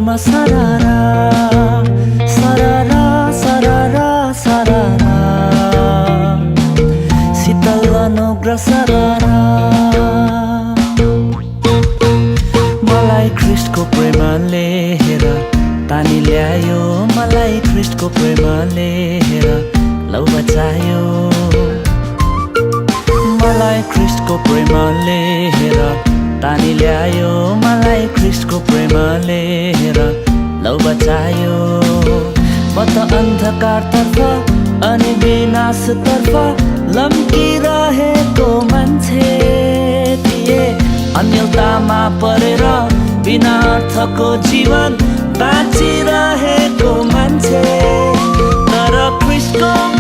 प्रेम सरारा सरारा सरारा सरारा शीतल अनुग्रह सरारा मलाई ख्रिस्टको प्रेमले हेर तानी ल्यायो मलाई ख्रिस्टको प्रेमले हेर लौ बचायो मलाई ख्रिस्टको प्रेमले हेर तानी ल्यायो मलाई ख्रिस्टको प्रेमले हेर लौ बचायो म त अन्धकारतर्फ अनि विनाशतर्फ लम्किरहेको मान्छे थिए अन्यलतामा परेर बिना अर्थको जीवन बाँचिरहेको मान्छे तर ख्रिस्टको